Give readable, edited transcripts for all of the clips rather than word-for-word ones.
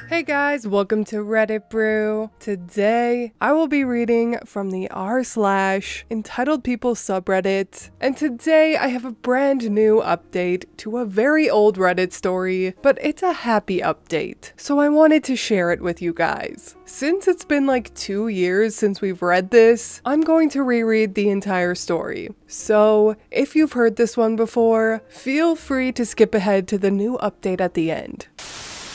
Hey guys, welcome to Reddit Brew. Today, I will be reading from the r/EntitledPeople subreddit, and today I have a brand new update to a very old Reddit story, but it's a happy update, so I wanted to share it with you guys. Since it's been like 2 years since we've read this, I'm going to reread the entire story. So, if you've heard this one before, feel free to skip ahead to the new update at the end.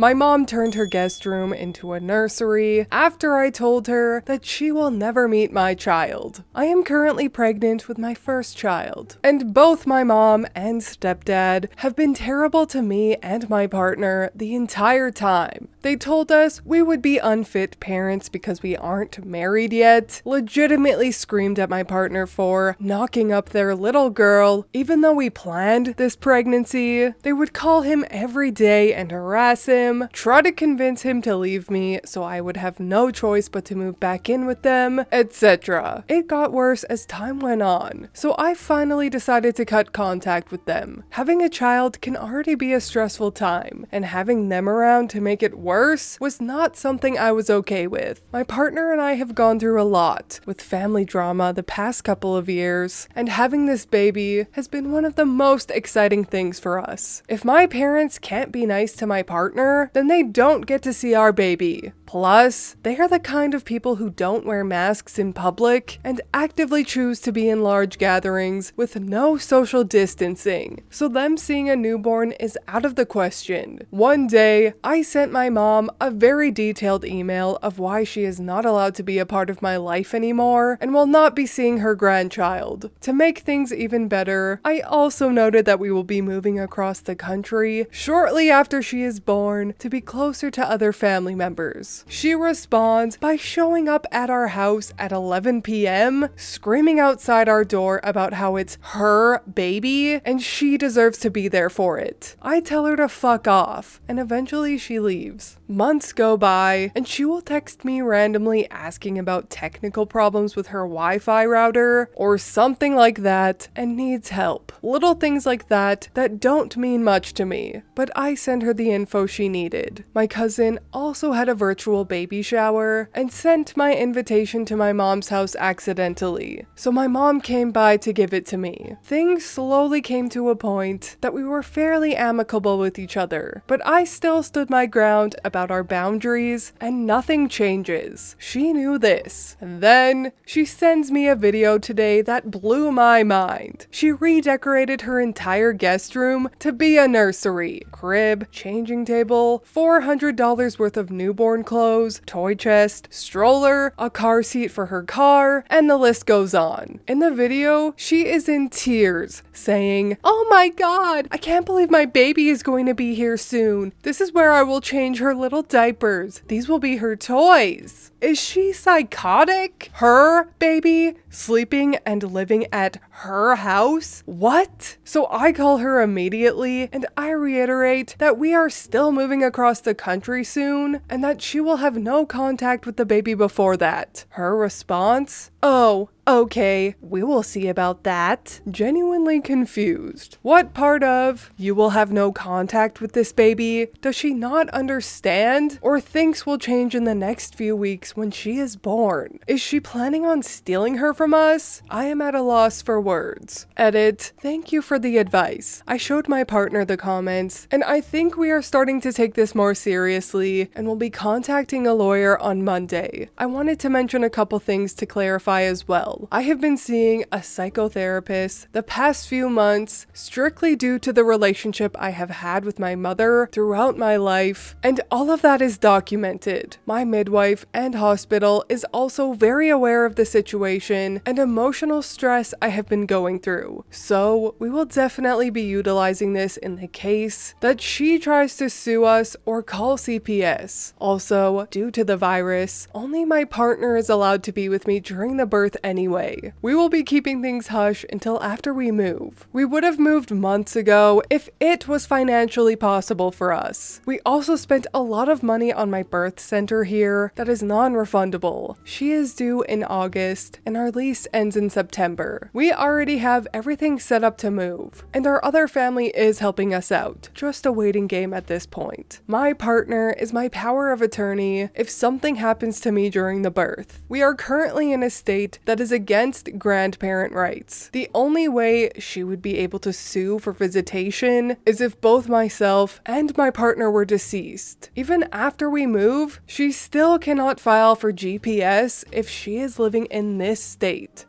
My mom turned her guest room into a nursery after I told her that she will never meet my child. I am currently pregnant with my first child, and both my mom and stepdad have been terrible to me and my partner the entire time. They told us we would be unfit parents because we aren't married yet, legitimately screamed at my partner for knocking up their little girl, even though we planned this pregnancy. They would call him every day and harass him, try to convince him to leave me so I would have no choice but to move back in with them, etc. It got worse as time went on, so I finally decided to cut contact with them. Having a child can already be a stressful time, and having them around to make it worse was not something I was okay with. My partner and I have gone through a lot with family drama the past couple of years, and having this baby has been one of the most exciting things for us. If my parents can't be nice to my partner, then they don't get to see our baby. Plus, they are the kind of people who don't wear masks in public and actively choose to be in large gatherings with no social distancing, so them seeing a newborn is out of the question. One day, I sent my mom a very detailed email of why she is not allowed to be a part of my life anymore and will not be seeing her grandchild. To make things even better, I also noted that we will be moving across the country shortly after she is born to be closer to other family members. She responds by showing up at our house at 11 p.m., screaming outside our door about how it's her baby and she deserves to be there for it. I tell her to fuck off, and eventually she leaves. Months go by, and she will text me randomly asking about technical problems with her Wi-Fi router or something like that and needs help. Little things like that don't mean much to me, but I send her the info she needed. My cousin also had a virtual baby shower and sent my invitation to my mom's house accidentally, so my mom came by to give it to me. Things slowly came to a point that we were fairly amicable with each other, but I still stood my ground about our boundaries and nothing changes. She knew this. And then she sends me a video today that blew my mind. She redecorated her entire guest room to be a nursery. Crib, changing table, $400 worth of newborn clothes, toy chest, stroller, a car seat for her car, and the list goes on. In the video, she is in tears, saying, "Oh my god, I can't believe my baby is going to be here soon. This is where I will change her little diapers. These will be her toys." Is she psychotic? Her baby sleeping and living at her house? What? So I call her immediately and I reiterate that we are still moving across the country soon and that she will have no contact with the baby before that. Her response? "Oh, okay, we will see about that." Genuinely confused. What part of "you will have no contact with this baby" does she not understand or thinks will change in the next few weeks when she is born? Is she planning on stealing her from us? I am at a loss for words. Edit. Thank you for the advice. I showed my partner the comments, and I think we are starting to take this more seriously and will be contacting a lawyer on Monday. I wanted to mention a couple things to clarify as well. I have been seeing a psychotherapist the past few months strictly due to the relationship I have had with my mother throughout my life, and all of that is documented. My midwife and hospital is also very aware of the situation and emotional stress I have been going through, so we will definitely be utilizing this in the case that she tries to sue us or call CPS. Also, due to the virus, only my partner is allowed to be with me during the birth anyway. anyway. We will be keeping things hush until after we move. We would have moved months ago if it was financially possible for us. We also spent a lot of money on my birth center here that is non-refundable. She is due in August and our lease ends in September. We already have everything set up to move, and our other family is helping us out. Just a waiting game at this point. My partner is my power of attorney if something happens to me during the birth. We are currently in a state that is against grandparent rights. The only way she would be able to sue for visitation is if both myself and my partner were deceased. Even after we move, she still cannot file for GPS if she is living in this state.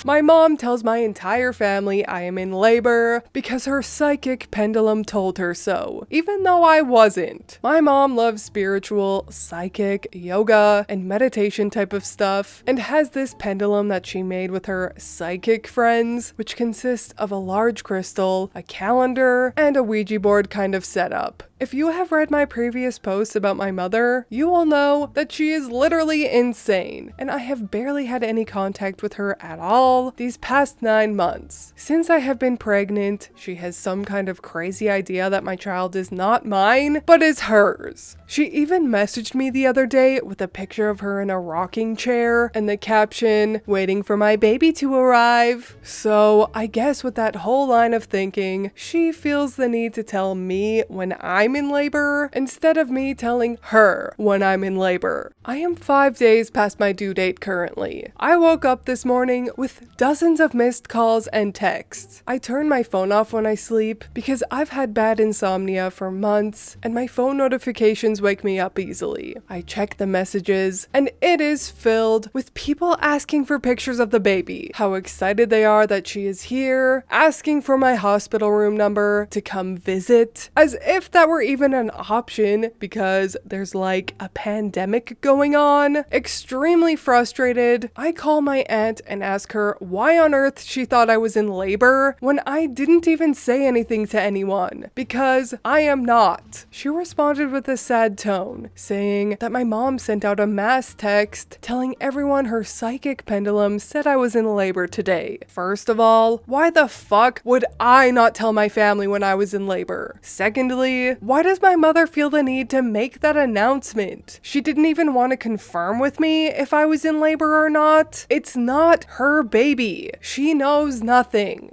My mom tells my entire family I am in labor because her psychic pendulum told her so, even though I wasn't. My mom loves spiritual, psychic, yoga, and meditation type of stuff, and has this pendulum that she made with her psychic friends, which consists of a large crystal, a calendar, and a Ouija board kind of setup. If you have read my previous posts about my mother, you will know that she is literally insane, and I have barely had any contact with her at all these past 9 months. Since I have been pregnant, she has some kind of crazy idea that my child is not mine, but is hers. She even messaged me the other day with a picture of her in a rocking chair and the caption, "Waiting for my baby to arrive." So I guess with that whole line of thinking, she feels the need to tell me when I'm in labor instead of me telling her when I'm in labor. I am 5 days past my due date currently. I woke up this morning with dozens of missed calls and texts. I turn my phone off when I sleep because I've had bad insomnia for months and my phone notifications wake me up easily. I check the messages and it is filled with people asking for pictures of the baby, how excited they are that she is here, asking for my hospital room number to come visit, as if that were even an option because there's like a pandemic going on. Extremely frustrated, I call my aunt and ask her why on earth she thought I was in labor when I didn't even say anything to anyone, because I am not. She responded with a sad tone, saying that my mom sent out a mass text telling everyone her psychic pendulum said I was in labor today. First of all, why the fuck would I not tell my family when I was in labor? Secondly, why does my mother feel the need to make that announcement? She didn't even want to confirm with me if I was in labor or not. It's not her baby. She knows nothing.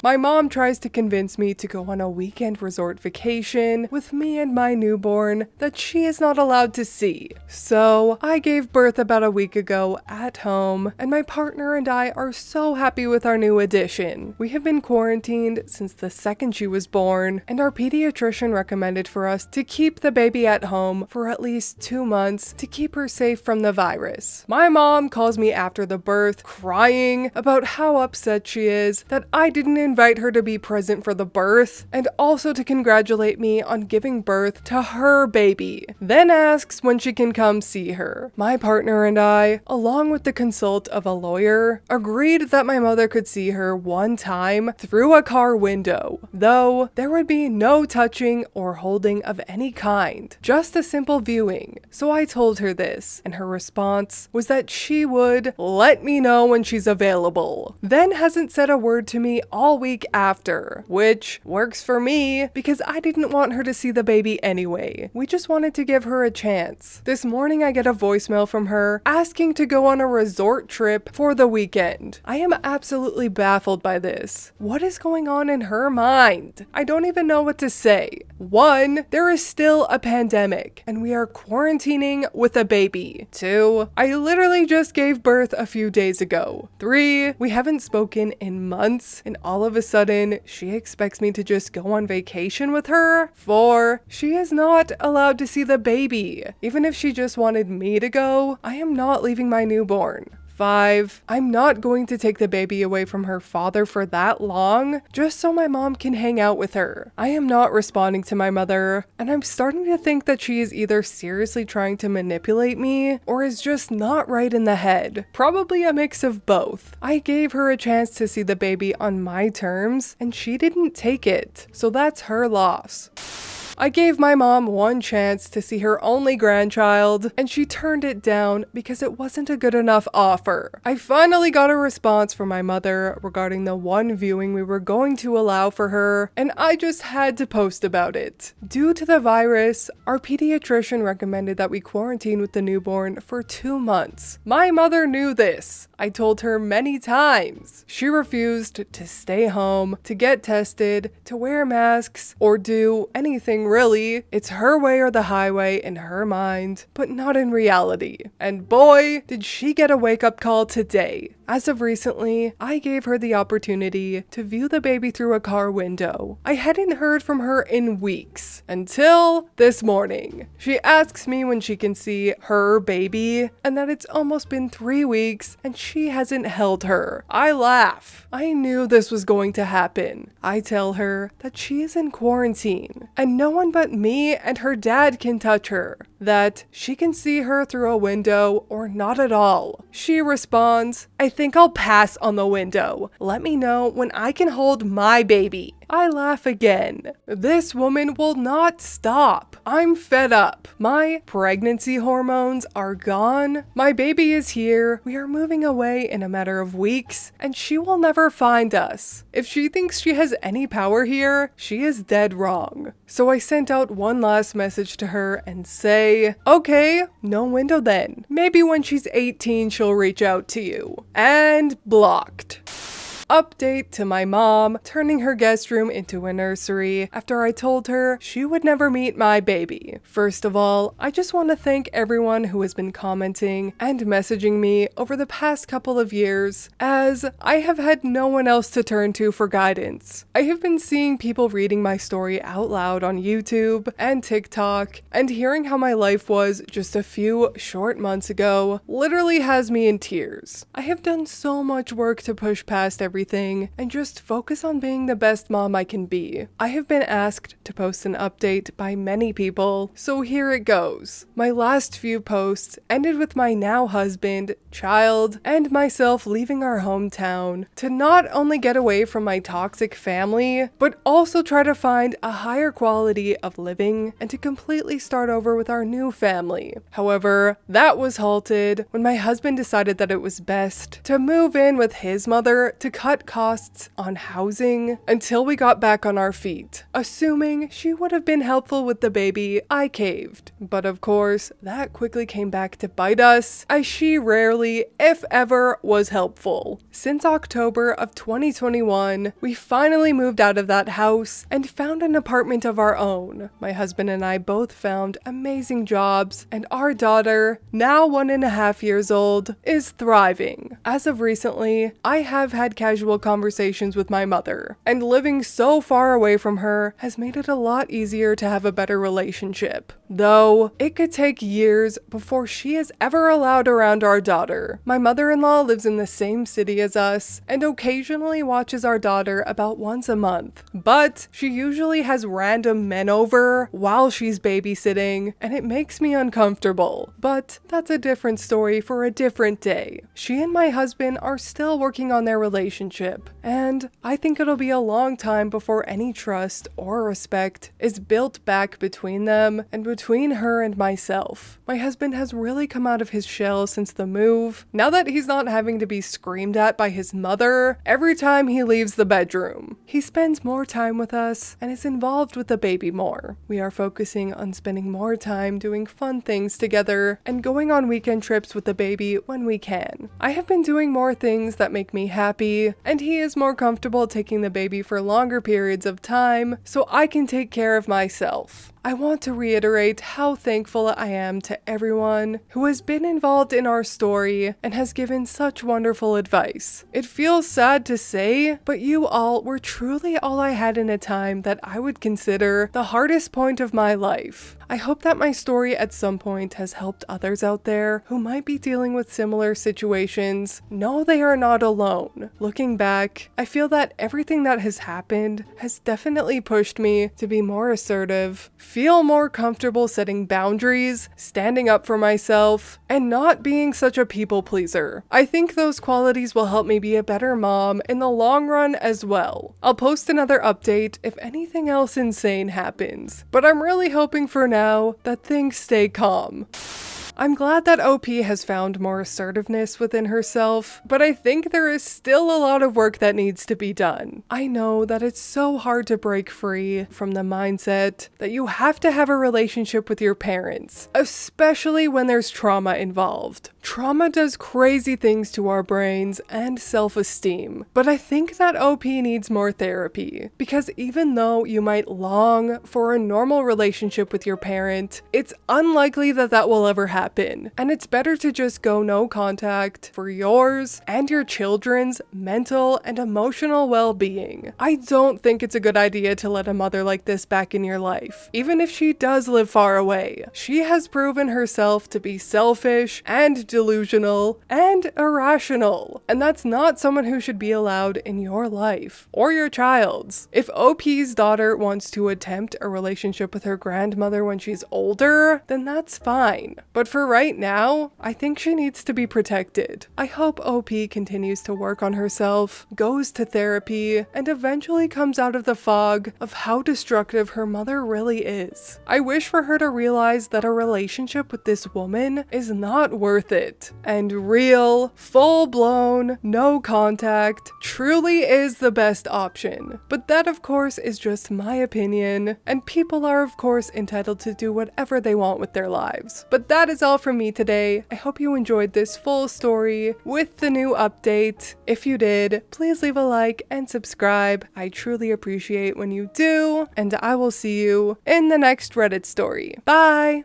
My mom tries to convince me to go on a weekend resort vacation with me and my newborn that she is not allowed to see. So I gave birth about a week ago at home, and my partner and I are so happy with our new addition. We have been quarantined since the second she was born, and our pediatrician recommended for us to keep the baby at home for at least 2 months to keep her safe from the virus. My mom calls me after the birth crying about how upset she is that I didn't invite her to be present for the birth, and also to congratulate me on giving birth to her baby, then asks when she can come see her. My partner and I, along with the consult of a lawyer, agreed that my mother could see her one time through a car window, though there would be no touching or holding of any kind, just a simple viewing. So I told her this, and her response was that she would let me know when she's available, then hasn't said a word to me all week after, which works for me because I didn't want her to see the baby anyway. We just wanted to give her a chance. This morning I get a voicemail from her asking to go on a resort trip for the weekend. I am absolutely baffled by this. What is going on in her mind? I don't even know what to say. 1, there is still a pandemic and we are quarantining with a baby. 2, I literally just gave birth a few days ago. 3, we haven't spoken in months and all of a sudden she expects me to just go on vacation with her. 4, she is not allowed to see the baby. Even if she just wanted me to go, I am not leaving my newborn. 5, I'm not going to take the baby away from her father for that long, just so my mom can hang out with her. I am not responding to my mother, and I'm starting to think that she is either seriously trying to manipulate me, or is just not right in the head. Probably a mix of both. I gave her a chance to see the baby on my terms, and she didn't take it, so that's her loss. I gave my mom one chance to see her only grandchild, and she turned it down because it wasn't a good enough offer. I finally got a response from my mother regarding the one viewing we were going to allow for her, and I just had to post about it. Due to the virus, our pediatrician recommended that we quarantine with the newborn for 2 months. My mother knew this. I told her many times. She refused to stay home, to get tested, to wear masks, or do anything really. It's her way or the highway in her mind, but not in reality. And boy, did she get a wake-up call today. As of recently, I gave her the opportunity to view the baby through a car window. I hadn't heard from her in weeks, until this morning. She asks me when she can see her baby, and that it's almost been 3 weeks and she hasn't held her. I laugh. I knew this was going to happen. I tell her that she is in quarantine, and no one but me and her dad can touch her, that she can see her through a window or not at all. She responds, "I think I'll pass on the window. Let me know when I can hold my baby." I laugh again. This woman will not stop. I'm fed up. My pregnancy hormones are gone. My baby is here. We are moving away in a matter of weeks, and she will never find us. If she thinks she has any power here, she is dead wrong. So I sent out one last message to her and say, okay, no window then. Maybe when she's 18, she'll reach out to you. And blocked. Update to my mom turning her guest room into a nursery after I told her she would never meet my baby. First of all, I just want to thank everyone who has been commenting and messaging me over the past couple of years, as I have had no one else to turn to for guidance. I have been seeing people reading my story out loud on YouTube and TikTok, and hearing how my life was just a few short months ago literally has me in tears. I have done so much work to push past everything and just focus on being the best mom I can be. I have been asked to post an update by many people, so here it goes. My last few posts ended with my now husband, child, and myself leaving our hometown to not only get away from my toxic family, but also try to find a higher quality of living and to completely start over with our new family. However, that was halted when my husband decided that it was best to move in with his mother to cut costs on housing until we got back on our feet. Assuming she would have been helpful with the baby, I caved. But of course, that quickly came back to bite us, as she rarely, if ever, was helpful. Since October of 2021, we finally moved out of that house and found an apartment of our own. My husband and I both found amazing jobs, and our daughter, now 1.5 years old, is thriving. As of recently, I have had casual conversations with my mother, and living so far away from her has made it a lot easier to have a better relationship. Though, it could take years before she is ever allowed around our daughter. My mother-in-law lives in the same city as us, and occasionally watches our daughter about once a month. But she usually has random men over while she's babysitting, and it makes me uncomfortable. But that's a different story for a different day. She and my husband are still working on their relationship, and I think it'll be a long time before any trust or respect is built back between them and between her and myself. My husband has really come out of his shell since the move. Now that he's not having to be screamed at by his mother every time he leaves the bedroom, he spends more time with us and is involved with the baby more. We are focusing on spending more time doing fun things together and going on weekend trips with the baby when we can. I have been doing more things that make me happy, and he is more comfortable taking the baby for longer periods of time so I can take care of myself. I want to reiterate how thankful I am to everyone who has been involved in our story and has given such wonderful advice. It feels sad to say, but you all were truly all I had in a time that I would consider the hardest point of my life. I hope that my story at some point has helped others out there who might be dealing with similar situations know they are not alone. Looking back, I feel that everything that has happened has definitely pushed me to be more assertive, feel more comfortable setting boundaries, standing up for myself, and not being such a people pleaser. I think those qualities will help me be a better mom in the long run as well. I'll post another update if anything else insane happens, but I'm really hoping for now that things stay calm. I'm glad that OP has found more assertiveness within herself, but I think there is still a lot of work that needs to be done. I know that it's so hard to break free from the mindset that you have to have a relationship with your parents, especially when there's trauma involved. Trauma does crazy things to our brains and self-esteem, but I think that OP needs more therapy, because even though you might long for a normal relationship with your parent, it's unlikely that that will ever happen. And it's better to just go no contact for yours and your children's mental and emotional well-being. I don't think it's a good idea to let a mother like this back in your life, even if she does live far away. She has proven herself to be selfish and delusional and irrational, and that's not someone who should be allowed in your life or your child's. If OP's daughter wants to attempt a relationship with her grandmother when she's older, then that's fine. But for right now, I think she needs to be protected. I hope OP continues to work on herself, goes to therapy, and eventually comes out of the fog of how destructive her mother really is. I wish for her to realize that a relationship with this woman is not worth it, and real, full-blown, no contact truly is the best option. But that, of course, is just my opinion, and people are, of course, entitled to do whatever they want with their lives. But that is all from me today. I hope you enjoyed this full story with the new update. If you did, please leave a like and subscribe. I truly appreciate when you do, and I will see you in the next Reddit story. Bye!